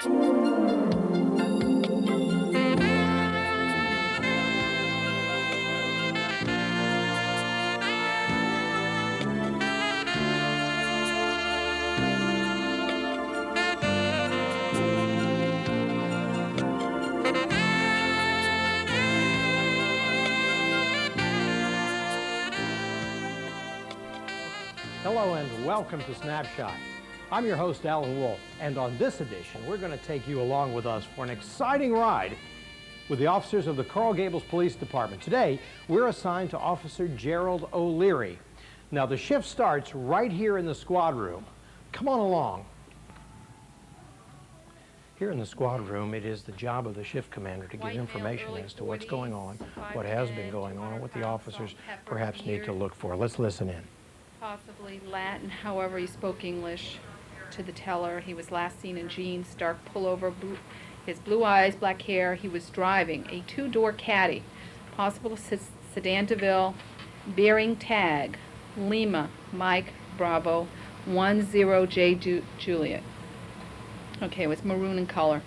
Hello and welcome to Snapshot. I'm your host, Alan Wolfe, and on this edition, we're going to take you along with us for an exciting ride with the officers of the Coral Gables Police Department. Today, we're assigned to Officer Gerald O'Leary. Now, the shift starts right here in the squad room. Come on along. Here in the squad room, it is the job of the shift commander to give information as to what's going on, what has been going on, and what the officers perhaps need to look for. Let's listen in. Possibly Latin, however he spoke English to the teller. He was last seen in jeans, dark pullover, his blue eyes, black hair. He was driving a two-door caddy, possible sedan DeVille, bearing tag, Lima, Mike, Bravo, 10J Juliet. Okay, it was maroon in color.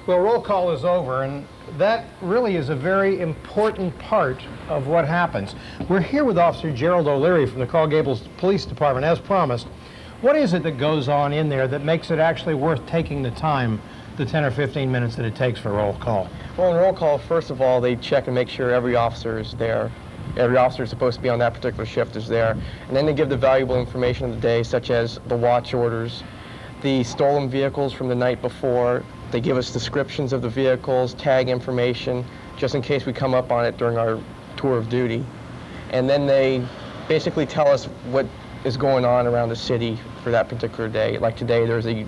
Well, roll call is over, and that really is a very important part of what happens. We're here with Officer Gerald O'Leary from the Coral Gables Police Department, as promised. What is it that goes on in there that makes it actually worth taking the time, the 10 or 15 minutes that it takes for roll call? Well, in roll call, first of all, they check and make sure every officer is there. Every officer is supposed to be on that particular shift is there. And then they give the valuable information of the day, such as the watch orders, the stolen vehicles from the night before. They give us descriptions of the vehicles, tag information, just in case we come up on it during our tour of duty. And then they basically tell us what is going on around the city for that particular day. Like today, there's a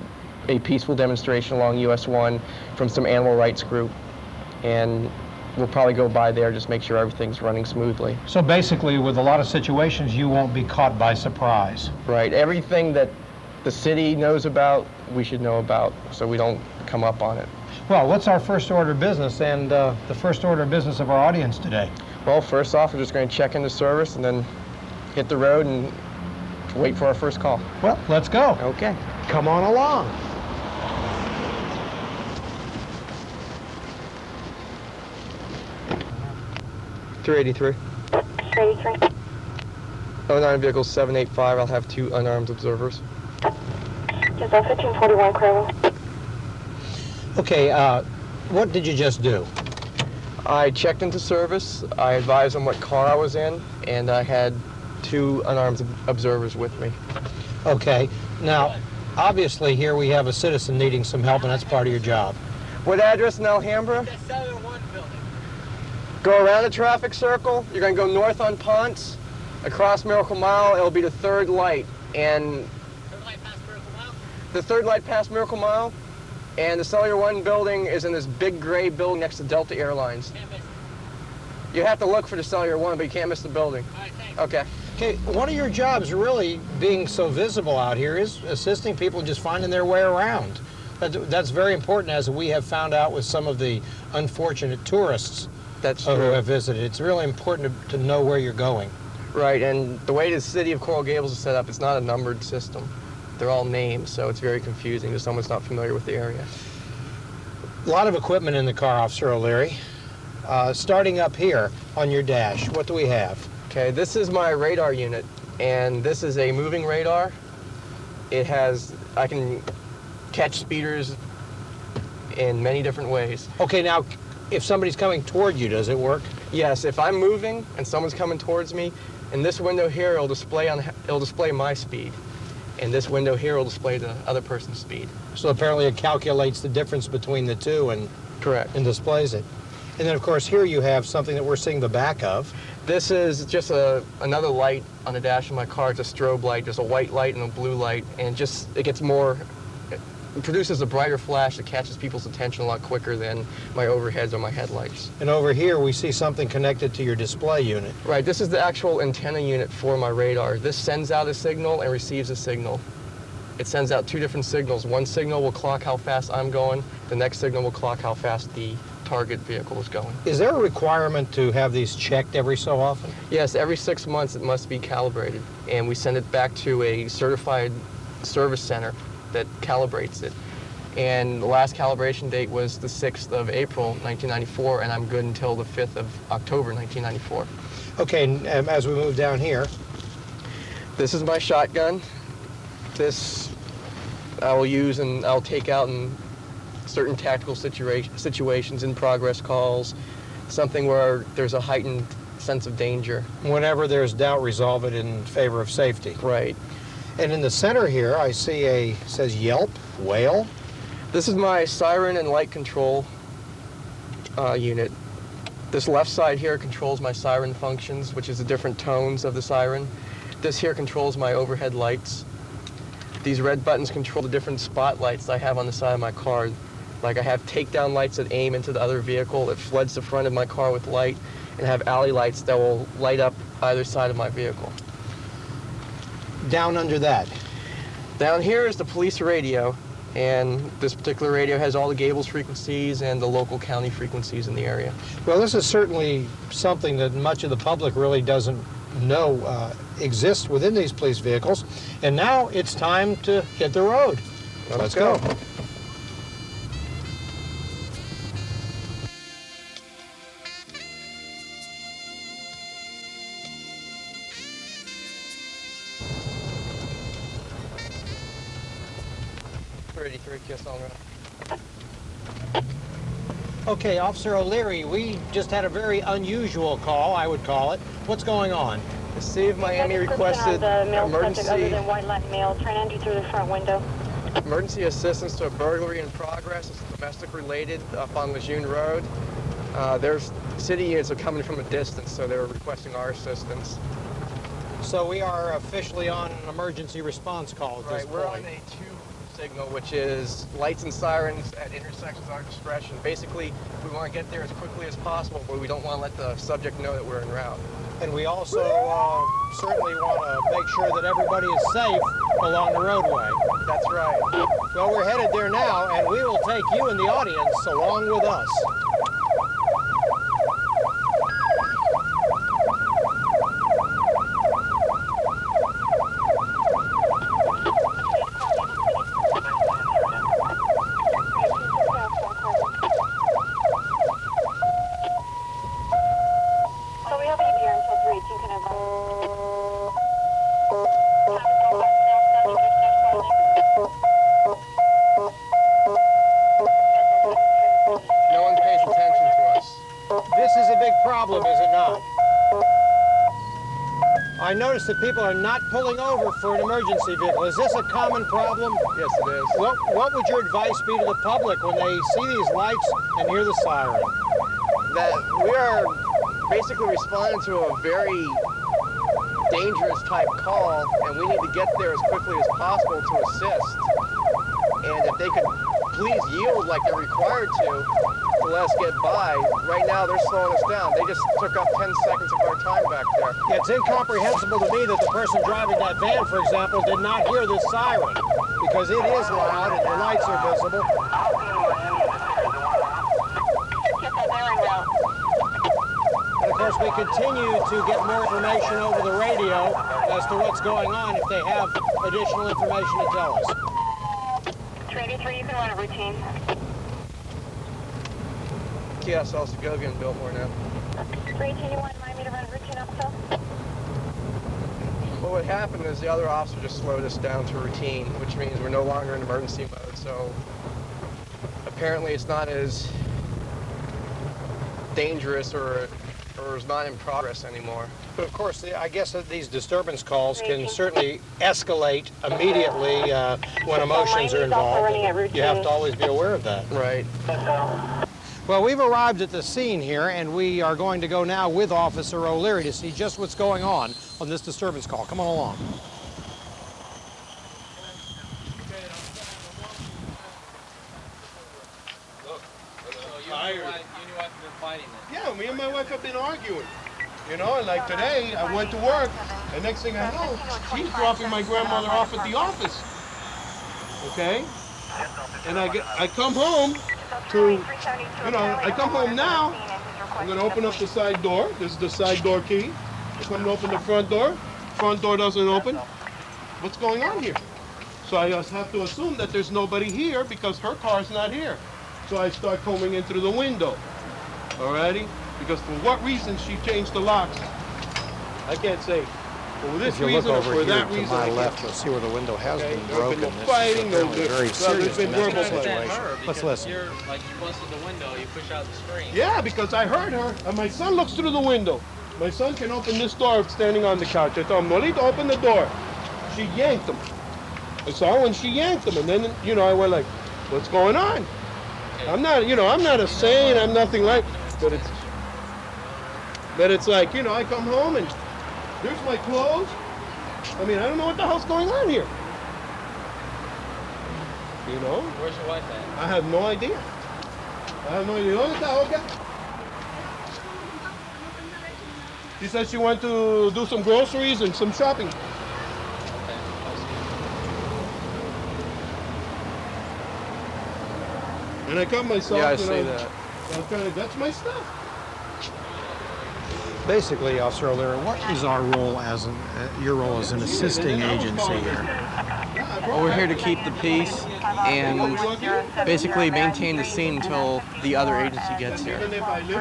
peaceful demonstration along US 1 from some animal rights group. And we'll probably go by there, just make sure everything's running smoothly. So basically, with a lot of situations, you won't be caught by surprise. Right. Everything that the city knows about, we should know about, so we don't come up on it. Well, what's our first order of business and the first order of business of our audience today? Well, first off, we're just going to check into service and then hit the road and wait for our first call. Well, let's go. Okay. Come on along. .383. 383. 09 vehicle 785. I'll have 2 unarmed observers. Just 1541 Coral. Okay, what did you just do? I checked into service. I advised them what car I was in, and I had 2 unarmed observers with me. Okay, now, obviously here we have a citizen needing some help, and that's part of your job. What address in Alhambra? The Southern One building. Go around the traffic circle. You're going to go north on Ponce, across Miracle Mile. It'll be the third light, and Third light past Miracle Mile? the third light past Miracle Mile, and the Cellular One building is in this big gray building next to Delta Airlines. Can't miss it. You have to look for the Cellular One, but you can't miss the building. All right, thanks. Okay. Okay, one of your jobs really being so visible out here is assisting people just finding their way around. That's very important, as we have found out with some of the unfortunate tourists That's who true. have visited. It's really important to know where you're going. Right, and the way the city of Coral Gables is set up, it's not a numbered system. They're all names, so it's very confusing if someone's not familiar with the area. A lot of equipment in the car, Officer O'Leary. Starting up here on your dash, what do we have? Okay, this is my radar unit, and this is a moving radar. I can catch speeders in many different ways. Okay, now, if somebody's coming toward you, does it work? Yes, if I'm moving and someone's coming towards me, in this window here, it'll display my speed. And this window here will display the other person's speed. So apparently it calculates the difference between the two and Correct. displays it. And then, of course, here you have something that we're seeing the back of. This is just another light on the dash of my car. It's a strobe light, just a white light and a blue light, and it produces a brighter flash that catches people's attention a lot quicker than my overheads or my headlights. And over here we see something connected to your display unit. Right, this is the actual antenna unit for my radar. This sends out a signal and receives a signal. It sends out 2 different signals. One signal will clock how fast I'm going. The next signal will clock how fast the target vehicle is going. Is there a requirement to have these checked every so often? Yes, every 6 months it must be calibrated, and we send it back to a certified service center that calibrates it. and the last calibration date was the 6th of April, 1994, and I'm good until the 5th of October, 1994. Okay, and as we move down here, This is my shotgun. This I will use and I'll take out in certain tactical situations, in progress calls, something where there's a heightened sense of danger. whenever there's doubt, resolve it in favor of safety. Right. And in the center here, I see says Yelp, whale. This is my siren and light control unit. This left side here controls my siren functions, which is the different tones of the siren. This here controls my overhead lights. These red buttons control the different spotlights I have on the side of my car. Like I have takedown lights that aim into the other vehicle, that floods the front of my car with light, and have alley lights that will light up either side of my vehicle. Down under that. Down here is the police radio, and this particular radio has all the Gables frequencies and the local county frequencies in the area. Well, this is certainly something that much of the public really doesn't know exists within these police vehicles. And now it's time to hit the road. Let's go. Okay, Officer O'Leary, we just had a very unusual call, I would call it. What's going on? The City of Miami requested the male subject other emergency than white Latin male trying to enter through the front window. assistance to a burglary in progress. It's domestic related up on Lejeune Road. There's city units are coming from a distance, so they're requesting our assistance. So we are officially on an emergency response call at this Right, we're on point. a 2 signal, which is lights and sirens at intersections at our discretion. Basically, we want to get there as quickly as possible, but we don't want to let the subject know that we're en route. And we also certainly want to make sure that everybody is safe along the roadway. That's right. Well, we're headed there now, and we will take you in the audience along with us. So we have a here until 3:18. Can I No one pays attention to us. This is a big problem, is it not? I notice that people are not pulling over for an emergency vehicle. Is this a common problem? Yes, it is. What would your advice be to the public when they see these lights and hear the siren? That we are basically responding to a very dangerous type call, and we need to get there as quickly as possible to assist. And if they could please yield like they're required to let us get by. Right now, they're slowing us down. They just took up 10 seconds of our time back there. Yeah, it's incomprehensible to me that the person driving that van, for example, did not hear this siren, because it is loud and the lights are visible. And of course, we continue to get more information over the radio as to what's going on if they have additional information to tell us. 383, you can run a routine. KSL Segovia and Biltmore now. 318, you want me to run a routine also? Well, what happened is the other officer just slowed us down to routine, which means we're no longer in emergency mode. So apparently it's not as dangerous or is not in progress anymore. But of course, I guess that these disturbance calls can certainly escalate immediately when emotions are involved. You have to always be aware of that. Right. Well, we've arrived at the scene here, and we are going to go now with Officer O'Leary to see just what's going on this disturbance call. Come on along. Yeah, me and my wife have been arguing. You know, and like today, I went to work, and next thing I know, she's dropping my grandmother off at the office. Okay? And I come home I come home now, I'm gonna open up the side door. This is the side door key. I come to open the front door doesn't open. What's going on here? So I just have to assume that there's nobody here because her car's not here. So I start combing in through the window. Alrighty? Because for what reason she changed the locks, I can't say. For this If you look reason or over for here that to reason, my I can't. left, you'll see where the window has Okay, been there's broken. been no This fighting, is no apparently a very good. Well, there's serious been domestic verbal fighting. situation. Let's listen. You're like you busted the window, you push out the screen. Yeah, because I heard her, and my son looks through the window. My son can open this door standing on the couch. I told him, Nolito, open the door. She yanked him. I saw when she yanked him, and then, I went like, what's going on? I'm not a saint, I'm nothing like, but it's like, I come home and here's my clothes. I mean, I don't know what the hell's going on here. Where's your wife at? I have no idea. ¿Dónde está Olga? She said she went to do some groceries and some shopping. And I cut myself. Yeah, I see that. I'm trying to, that's my stuff. Basically, Officer O'Leary, what is our role as your role as an assisting agency here? Well, we're here to keep the peace and basically maintain the scene until the other agency gets here.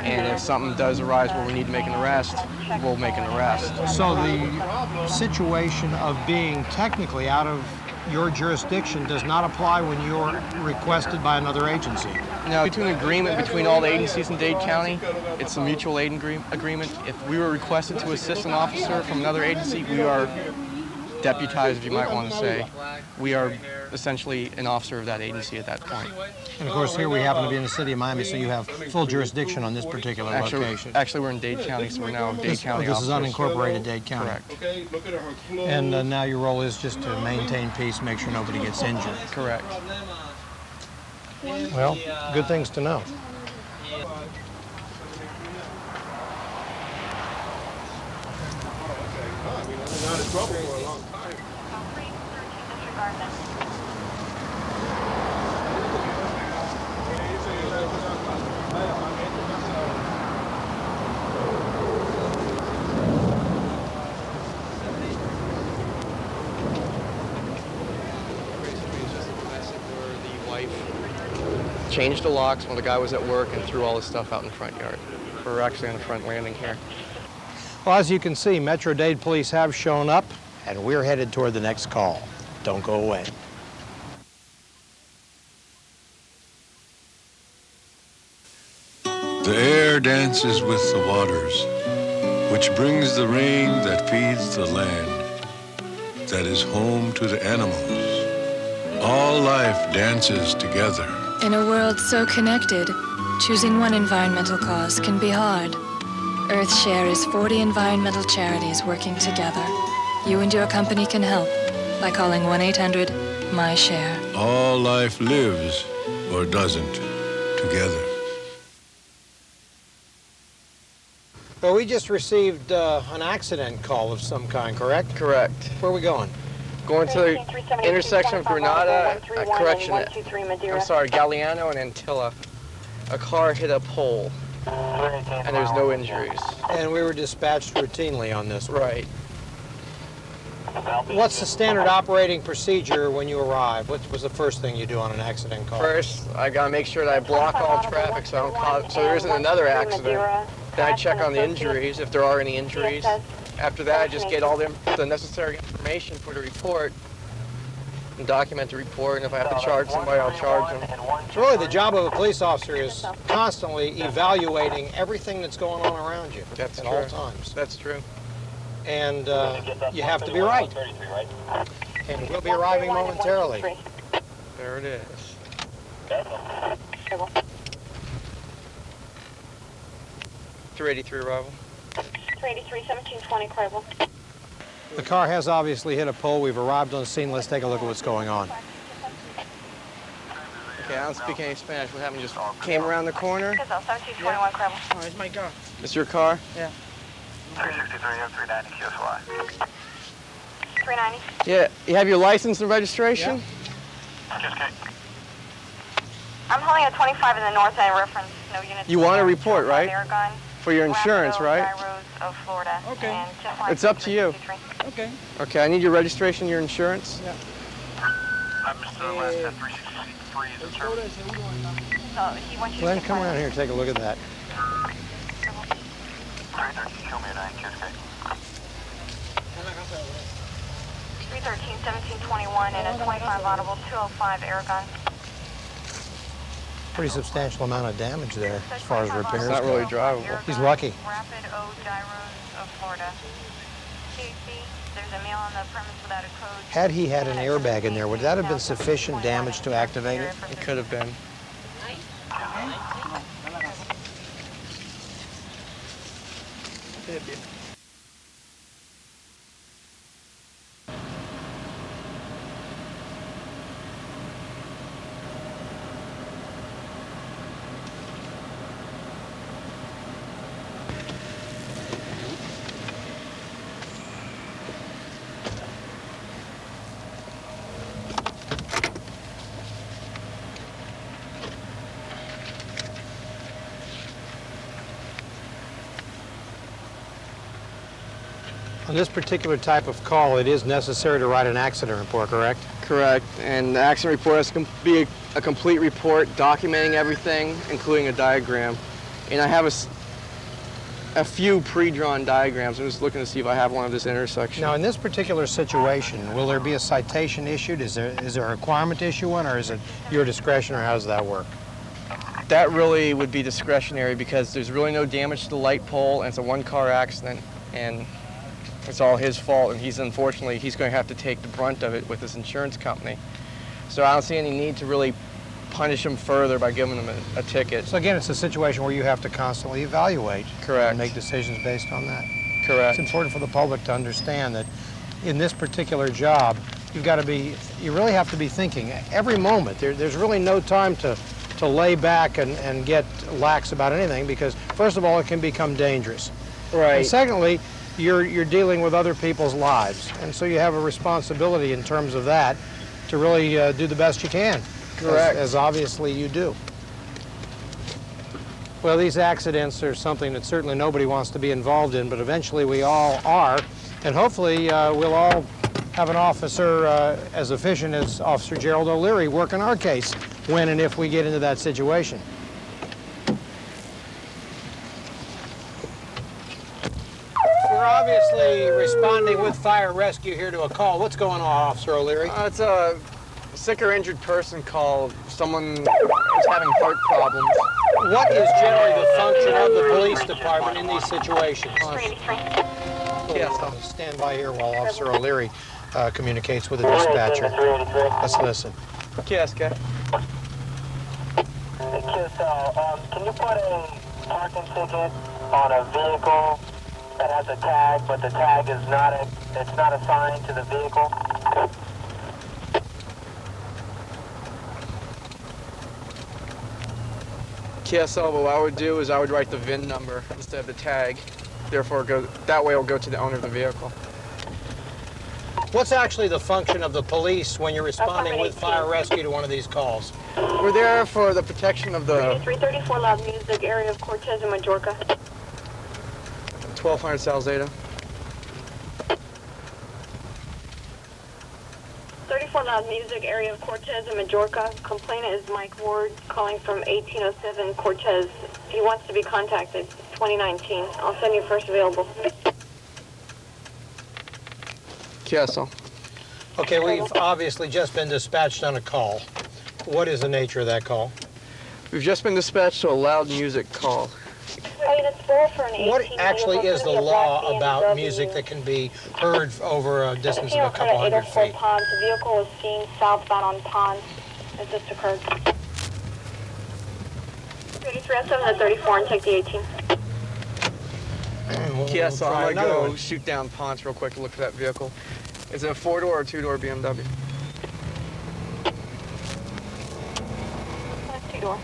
And if something does arise where we need to make an arrest, we'll make an arrest. So the situation of being technically out of your jurisdiction does not apply when you're requested by another agency. Now, due to an agreement between all the agencies in Dade County, it's a mutual aid agreement. If we were requested to assist an officer from another agency, we are deputized, if you might want to say. We are essentially an officer of that agency at that point. And of course, here we happen to be in the city of Miami, so you have full jurisdiction on this particular location. Actually, we're in Dade County, so we're now Dade County This is officers. unincorporated Dade County. Correct. Okay, look at her clothes. And now your role is just to maintain peace, make sure nobody gets injured. Correct. Well, good things to know. Not in trouble for a long time. Disregard them. Changed the locks when the guy was at work and threw all his stuff out in the front yard. We're actually on the front landing here. Well, as you can see, Metro Dade Police have shown up, and we're headed toward the next call. Don't go away. The air dances with the waters, which brings the rain that feeds the land, that is home to the animals. All life dances together. In a world so connected, choosing one environmental cause can be hard. EarthShare is 40 environmental charities working together. You and your company can help by calling 1-800-MY-SHARE. All life lives, or doesn't, together. Well, we just received an accident call of some kind, correct? Correct. Where are we going? Going to the intersection of Granada, correction, I'm sorry, Galliano and Antilla. A car hit a pole, and there's no injuries. And we were dispatched routinely on this. Right. What's the standard operating procedure when you arrive? What was the first thing you do on an accident call? First, I gotta make sure that I block all traffic so I don't cause, so there isn't another accident. Then I check on the injuries, if there are any injuries. After that, I just get all the necessary information for the report and document the report, and if I have to charge somebody, I'll charge them. So really, the job of a police officer is constantly evaluating everything that's going on around you That's at true. all times. That's true. And you have to be right. And we'll be arriving momentarily. There it is. 383 arrival. 383, 1720, Crable. The car has obviously hit a pole. We've arrived on the scene. Let's take a look at what's going on. Okay, I don't speak any Spanish. What happened? Just came around the corner? 1721, Crable. Oh, it's my car. It's your car? Yeah. 363, 390, QSY. 390. Yeah. You have your license and registration? I'm holding a 25 in the north end reference. No units. You want a report, right? Aragon, For your insurance, Rapido, right? Gyros of Florida. Okay. And jet line It's up to you. 323. Okay. Okay, I need your registration, your insurance. Yeah. last 363 is determined. So he wants you Glenn, to come around here and take a look at that. 313, show me a 9, QSK. 313, 1721, and a 25 audible, 205 air gun. Pretty substantial amount of damage there as far as repairs. It's not really go. drivable. He's lucky. Rapid O Gyros of Florida. CAC, there's a male on the premise without a code. Had he had an airbag in there, would that have been sufficient damage to activate it? It could have been. On this particular type of call, it is necessary to write an accident report, correct? Correct, and the accident report has to be a complete report documenting everything, including a diagram. And I have a few pre-drawn diagrams. I'm just looking to see if I have one of this intersection. Now, in this particular situation, will there be a citation issued? Is there a requirement to issue one, or is it your discretion, or how does that work? That really would be discretionary because there's really no damage to the light pole, and it's a one-car accident, and it's all his fault, and unfortunately, he's going to have to take the brunt of it with his insurance company. So I don't see any need to really punish him further by giving him a ticket. So again, it's a situation where you have to constantly evaluate. Correct. And make decisions based on that. Correct. It's important for the public to understand that in this particular job, you really have to be thinking every moment. There's really no time to lay back and get lax about anything, because first of all, it can become dangerous. Right. And secondly, you're dealing with other people's lives, and so you have a responsibility in terms of that to really do the best you can. Correct. As obviously you do. Well, these accidents are something that certainly nobody wants to be involved in, but eventually we all are, and hopefully we'll all have an officer as efficient as Officer Gerald O'Leary working our case when and if we get into that situation. We're obviously responding with fire rescue here to a call. What's going on, Officer O'Leary? It's a sick or injured person call. Someone who's having heart problems. What is generally the function of the police department in these situations? Yes, Stand by here while Officer O'Leary communicates with the dispatcher. Let's listen. KSK. Can you put a parking ticket on a vehicle that has a tag, but the tag is not assigned to the vehicle? KSL, what I would do is I would write the VIN number instead of the tag. Therefore, that way it'll go to the owner of the vehicle. What's actually the function of the police when you're responding with fire rescue to one of these calls? We're there for the protection of the 334 Loud Music, area of Cortez and Majorca. 1200 Salzada. 34 Loud Music, area of Cortez and Majorca. Complainant is Mike Ward, calling from 1807 Cortez. He wants to be contacted, 2019. I'll send you first available. KSL. Okay, we've obviously just been dispatched on a call. What is the nature of that call? We've just been dispatched to a loud music call. What actually is the law about music that can be heard over a distance of a couple hundred feet? Ponds. The vehicle was seen southbound on Ponds as this occurred. 3307 to 34 and take the 18. KSL, I'm another gonna go one. shoot down Ponce real quick to look for that vehicle. Is it a 4-door or 2-door BMW? 2-door.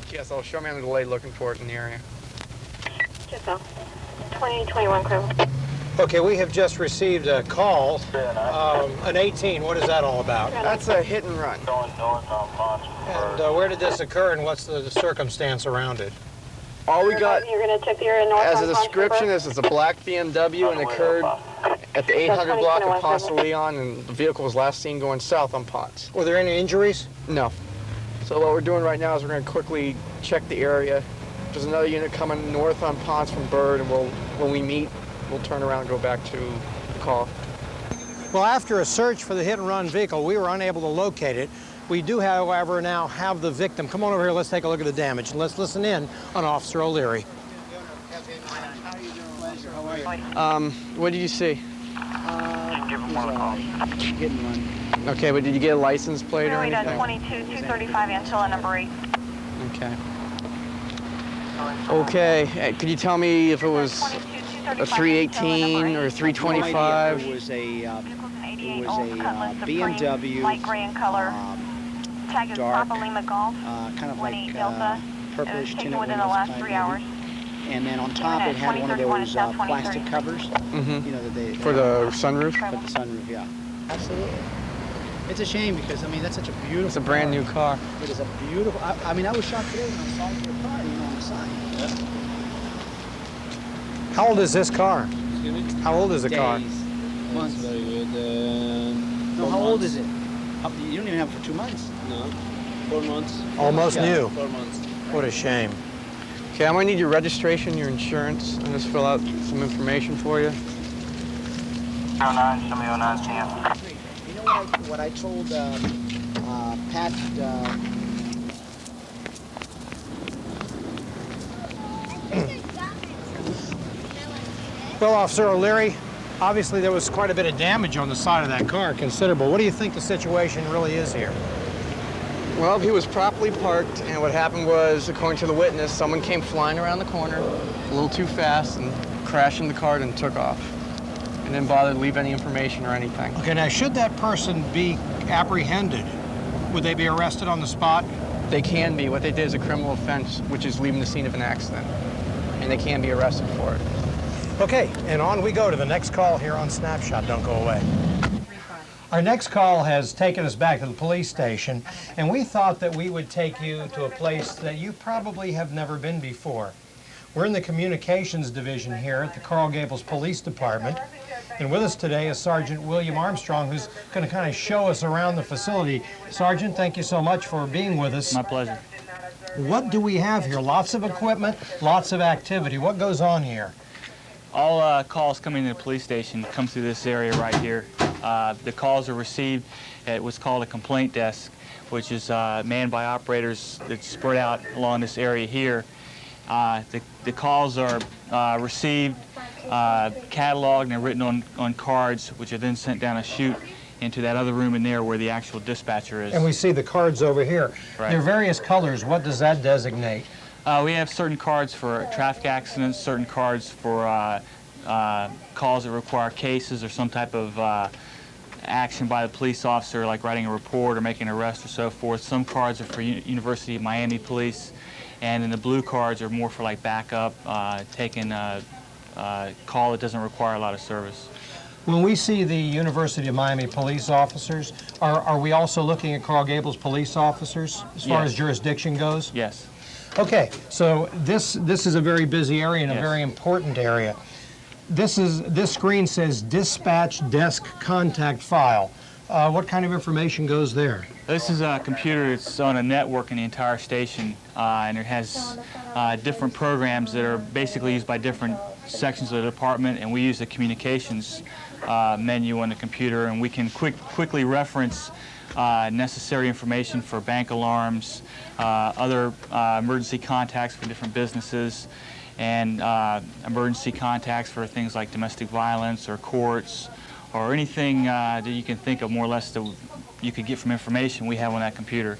KSL, show me on the delay looking for it in the area. GSL. 2021 Crable. Okay, we have just received a call, an 18. What is that all about? That's a hit and run. Going north on Ponce. And where did this occur, and what's the circumstance around it? All we got You're going to check the area north as on a Ponce description River? is it's a black BMW and occurred at the 800 block of Ponce de Leon, and the vehicle was last seen going south on Ponce. Were there any injuries? No. So what we're doing right now is we're going to quickly check the area. There's another unit coming north on Ponce from Bird, and when we meet, we'll turn around and go back to the call. Well, after a search for the hit-and-run vehicle, we were unable to locate it. We do, however, now have the victim. Come on over here, let's take a look at the damage, and let's listen in on Officer O'Leary. What did you see? Hit and run. Okay, but did you get a license plate or anything? 22-235 Angela, number 8. Okay. Okay, hey, could you tell me if it was a 318 or 325? It was a BMW. Light gray in color. Tag is dark, Papa Lima Golf. Kind of like 18 Delta. purplish It was taken tinted within the windows last type 3 movie. hours. And then on top it had one of those plastic covers. Mm-hmm. You know that they For the sunroof? for the sunroof, yeah. Absolutely. It's a shame because I mean that's such a beautiful. It's a brand new car. It is a beautiful. I mean I was shocked today when I saw your car, on the side. How old is this car? Excuse me? How old is the car? Months. Very good. No, how old is it? You don't even have it for 2 months. No. 4 months. Almost Yeah, new. 4 months. What a shame. Okay, I'm gonna need your registration, your insurance. I'll just fill out some information for you. 09, show me 09, CM. You know what I told Pat? Well, Officer O'Leary, obviously there was quite a bit of damage on the side of that car, considerable. What do you think the situation really is here? Well, he was properly parked, and what happened was, according to the witness, someone came flying around the corner a little too fast and crashed in the car and took off. And didn't bother to leave any information or anything. Okay, now should that person be apprehended, would they be arrested on the spot? They can be. What they did is a criminal offense, which is leaving the scene of an accident. And they can be arrested for it. Okay, and on we go to the next call here on Snapshot. Don't go away. Our next call has taken us back to the police station, and we thought that we would take you to a place that you probably have never been before. We're in the communications division here at the Coral Gables Police Department, and with us today is Sergeant William Armstrong, who's going to kind of show us around the facility. Sergeant, thank you so much for being with us. My pleasure. What do we have here? Lots of equipment, lots of activity. What goes on here? All calls coming to the police station come through this area right here. The calls are received at what's called a complaint desk, which is manned by operators that's spread out along this area here. The calls are received, cataloged, and written on cards, which are then sent down a chute into that other room in there where the actual dispatcher is. And we see the cards over here. Right. There are various colors. What does that designate? We have certain cards for traffic accidents, certain cards for calls that require cases or some type of action by the police officer, like writing a report or making an arrest or so forth. Some cards are for University of Miami Police, and then the blue cards are more for like backup, taking a call that doesn't require a lot of service. When we see the University of Miami police officers, are we also looking at Coral Gables police officers as far as jurisdiction goes? Yes. Okay, so this is a very busy area and a very important area. This screen says dispatch desk contact file. What kind of information goes there? This is a computer that's on a network in the entire station, and it has different programs that are basically used by different sections of the department, and we use the communications menu on the computer, and we can quickly reference necessary information for bank alarms, other emergency contacts for different businesses, and emergency contacts for things like domestic violence or courts or anything that you can think of more or less that you could get from information we have on that computer.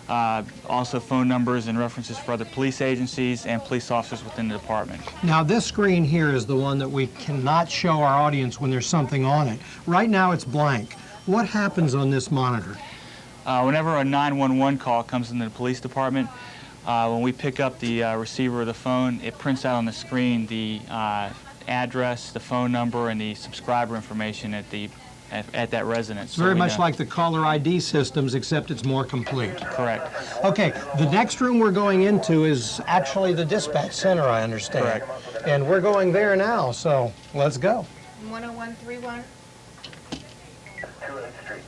Also phone numbers and references for other police agencies and police officers within the department. Now this screen here is the one that we cannot show our audience when there's something on it. Right now it's blank. What happens on this monitor? Whenever a 911 call comes into the police department, when we pick up the receiver of the phone, it prints out on the screen the address, the phone number, and the subscriber information at that residence. Very much like the caller ID systems, except it's more complete. Correct. Okay, the next room we're going into is actually the dispatch center, I understand. Correct. And we're going there now, so let's go. 10131? 2nd Street.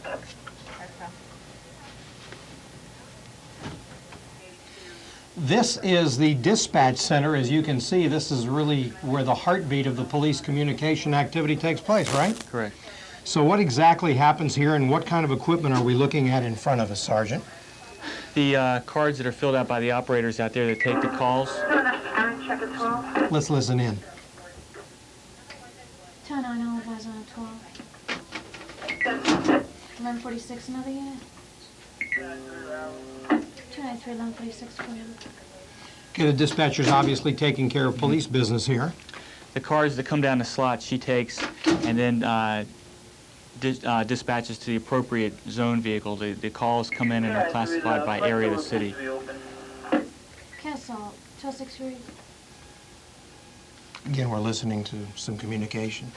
This is the dispatch center. As you can see, this is really where the heartbeat of the police communication activity takes place, right? Correct. So what exactly happens here, and what kind of equipment are we looking at in front of us, Sergeant? The cards that are filled out by the operators out there that take the calls. Let's listen in. 209 Oliver's on 12. 1146, another unit. 293, 1146 for you. Okay, the dispatcher's obviously taking care of police business here. The cards that come down the slot she takes and then dispatches to the appropriate zone vehicle. The calls come in and are classified by area of the city. Castle, 263. Again, we're listening to some communication.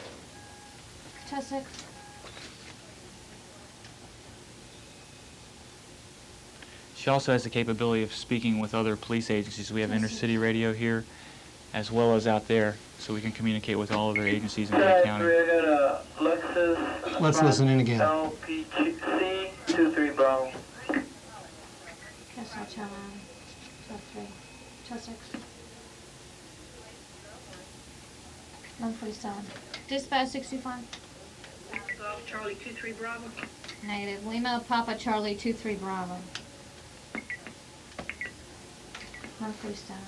26. She also has the capability of speaking with other police agencies. We have intercity radio here as well as out there, so we can communicate with all other agencies in Dade County. Let's listen in again. LPC 23 Bravo. Castle, 209, 23. 26. 1147. Dispatch 65. Charlie 23 Bravo. Negative. Lima Papa Charlie 23 Bravo. 147.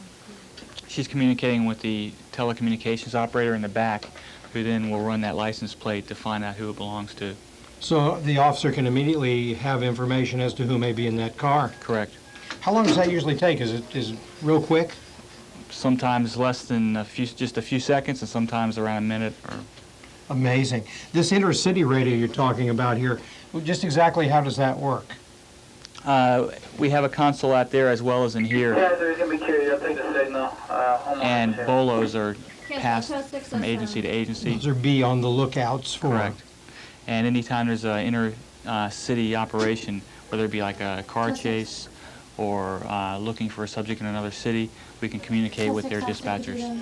She's communicating with the telecommunications operator in the back, who then will run that license plate to find out who it belongs to. So the officer can immediately have information as to who may be in that car. Correct. How long does that usually take? Is it real quick? Sometimes less than just a few seconds, and sometimes around a minute. Amazing. This intercity radio you're talking about here, just exactly how does that work? We have a console out there as well as in here. Yeah, there's going to be carried. I'll take the signal. And bolos are passed from agency to agency. Those are be on the lookouts for. Correct. And anytime there's an inter-city operation, whether it be like a car chase or looking for a subject in another city, we can communicate with their dispatchers.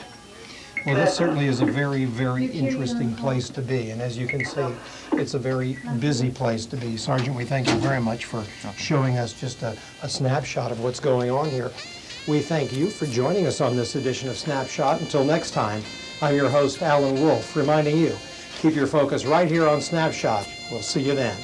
Well, this certainly is a very, very interesting place to be, and as you can see, it's a very busy place to be. Sergeant, we thank you very much for showing us just a snapshot of what's going on here. We thank you for joining us on this edition of Snapshot. Until next time, I'm your host, Alan Wolfe, reminding you, keep your focus right here on Snapshot. We'll see you then.